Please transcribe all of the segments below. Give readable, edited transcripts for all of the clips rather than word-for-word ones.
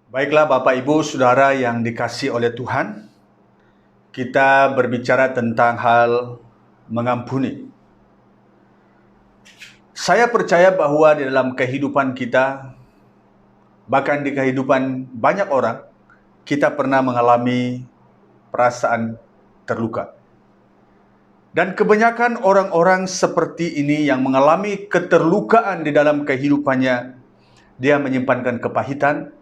Baiklah Bapak Ibu Saudara yang dikasihi oleh Tuhan, kita berbicara tentang hal mengampuni. Saya percaya bahwa di dalam kehidupan kita, bahkan di kehidupan banyak orang, kita pernah mengalami perasaan terluka. Dan kebanyakan orang-orang seperti ini yang mengalami keterlukaan di dalam kehidupannya, dia menyimpankan kepahitan,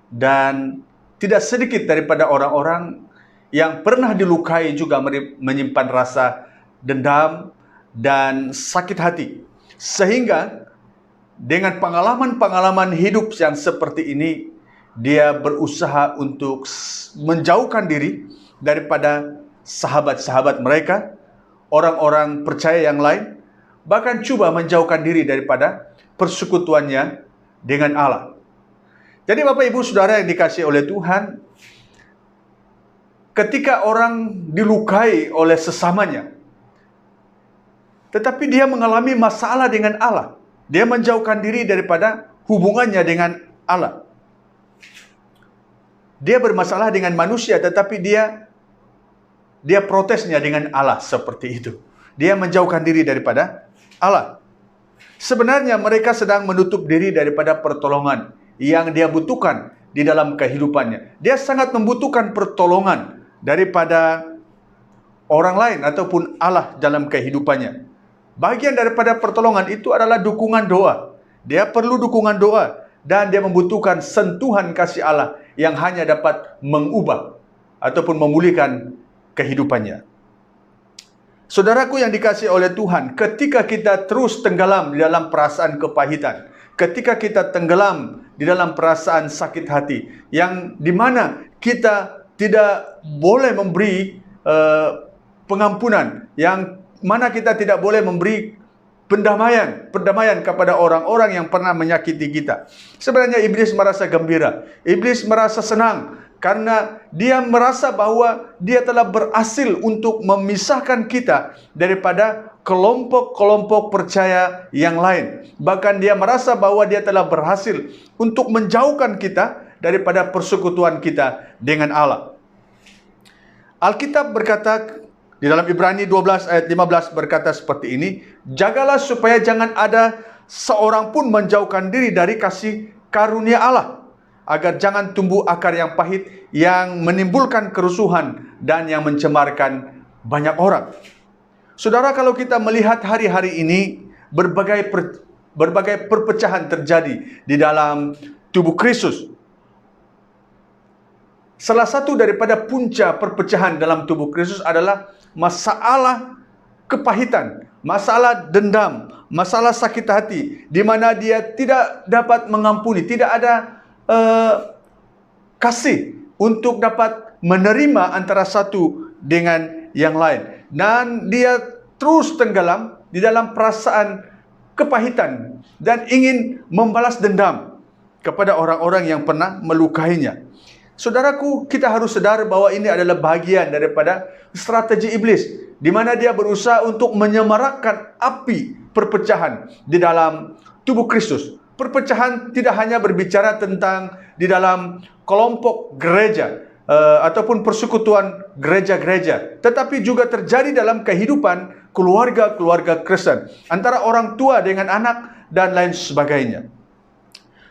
dan tidak sedikit daripada orang-orang yang pernah dilukai juga menyimpan rasa dendam dan sakit hati. Sehingga dengan pengalaman-pengalaman hidup yang seperti ini, dia berusaha untuk menjauhkan diri daripada sahabat-sahabat mereka, orang-orang percaya yang lain, bahkan coba menjauhkan diri daripada persekutuannya dengan Allah. Jadi Bapak Ibu Saudara yang dikasihi oleh Tuhan, ketika orang dilukai oleh sesamanya, tetapi dia mengalami masalah dengan Allah, dia menjauhkan diri daripada hubungannya dengan Allah. Dia bermasalah dengan manusia, tetapi dia protesnya dengan Allah seperti itu. Dia menjauhkan diri daripada Allah. Sebenarnya mereka sedang menutup diri daripada pertolongan yang dia butuhkan di dalam kehidupannya. Dia sangat membutuhkan pertolongan daripada orang lain ataupun Allah dalam kehidupannya. Bagian daripada pertolongan itu adalah dukungan doa. Dia perlu dukungan doa dan dia membutuhkan sentuhan kasih Allah yang hanya dapat mengubah ataupun memulihkan kehidupannya. Saudaraku yang dikasihi oleh Tuhan, ketika kita terus tenggelam di dalam perasaan kepahitan, ketika kita tenggelam di dalam perasaan sakit hati, yang dimana kita tidak boleh memberi pengampunan, yang mana kita tidak boleh memberi pendamaian kepada orang-orang yang pernah menyakiti kita. Sebenarnya iblis merasa gembira, iblis merasa senang, karena dia merasa bahwa dia telah berhasil untuk memisahkan kita daripada kelompok-kelompok percaya yang lain. Bahkan dia merasa bahwa dia telah berhasil untuk menjauhkan kita daripada persekutuan kita dengan Allah. Alkitab berkata di dalam Ibrani 12 ayat 15 berkata seperti ini, "Jagalah supaya jangan ada seorang pun menjauhkan diri dari kasih karunia Allah, agar jangan tumbuh akar yang pahit yang menimbulkan kerusuhan dan yang mencemarkan banyak orang." Saudara, kalau kita melihat hari-hari ini, berbagai perpecahan terjadi di dalam tubuh Kristus. Salah satu daripada punca perpecahan dalam tubuh Kristus adalah masalah kepahitan, masalah dendam, masalah sakit hati, di mana dia tidak dapat mengampuni, tidak ada kasih untuk dapat menerima antara satu dengan yang lain. Dan dia terus tenggelam di dalam perasaan kepahitan dan ingin membalas dendam kepada orang-orang yang pernah melukainya. Saudaraku, kita harus sadar bahwa ini adalah bagian daripada strategi iblis, di mana dia berusaha untuk menyemarakkan api perpecahan di dalam tubuh Kristus. Perpecahan tidak hanya berbicara tentang di dalam kelompok gereja ataupun persekutuan gereja-gereja, tetapi juga terjadi dalam kehidupan keluarga-keluarga Kristen, antara orang tua dengan anak dan lain sebagainya.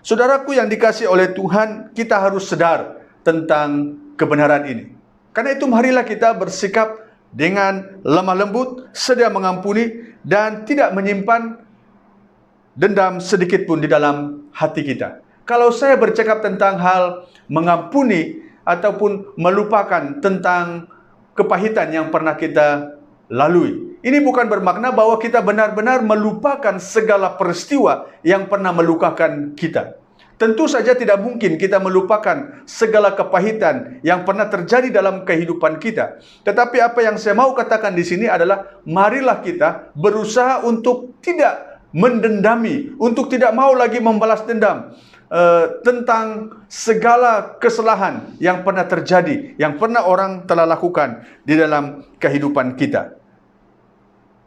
Saudaraku yang dikasihi oleh Tuhan, kita harus sadar tentang kebenaran ini. Karena itu marilah kita bersikap dengan lemah lembut, sedia mengampuni, dan tidak menyimpan dendam sedikit pun di dalam hati kita. Kalau saya bercakap tentang hal mengampuni ataupun melupakan tentang kepahitan yang pernah kita lalui, ini bukan bermakna bahwa kita benar-benar melupakan segala peristiwa yang pernah melukakan kita. Tentu saja tidak mungkin kita melupakan segala kepahitan yang pernah terjadi dalam kehidupan kita. Tetapi apa yang saya mau katakan di sini adalah, marilah kita berusaha untuk tidak mendendami, untuk tidak mau lagi membalas dendam tentang segala kesalahan yang pernah terjadi, yang pernah orang telah lakukan di dalam kehidupan kita.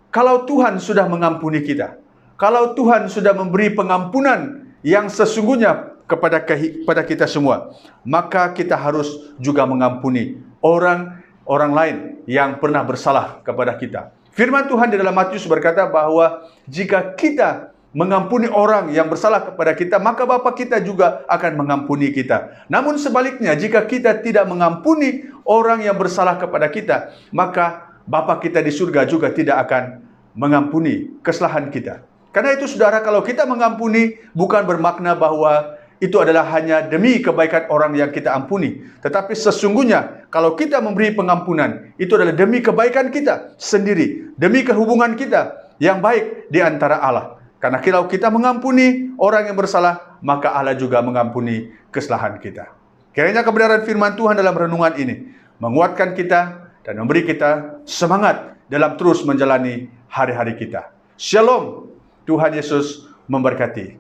Kalau Tuhan sudah mengampuni kita, kalau Tuhan sudah memberi pengampunan yang sesungguhnya kepada kita semua, maka kita harus juga mengampuni orang lain yang pernah bersalah kepada kita. Firman Tuhan di dalam Matius berkata bahwa jika kita mengampuni orang yang bersalah kepada kita, maka Bapa kita juga akan mengampuni kita. Namun sebaliknya, jika kita tidak mengampuni orang yang bersalah kepada kita, maka Bapa kita di surga juga tidak akan mengampuni kesalahan kita. Karena itu saudara, kalau kita mengampuni bukan bermakna bahwa itu adalah hanya demi kebaikan orang yang kita ampuni. Tetapi sesungguhnya kalau kita memberi pengampunan, itu adalah demi kebaikan kita sendiri, demi kehubungan kita yang baik di antara Allah. Karena kalau kita mengampuni orang yang bersalah, maka Allah juga mengampuni kesalahan kita. Kiranya kebenaran firman Tuhan dalam renungan ini menguatkan kita dan memberi kita semangat dalam terus menjalani hari-hari kita. Shalom, Tuhan Yesus memberkati.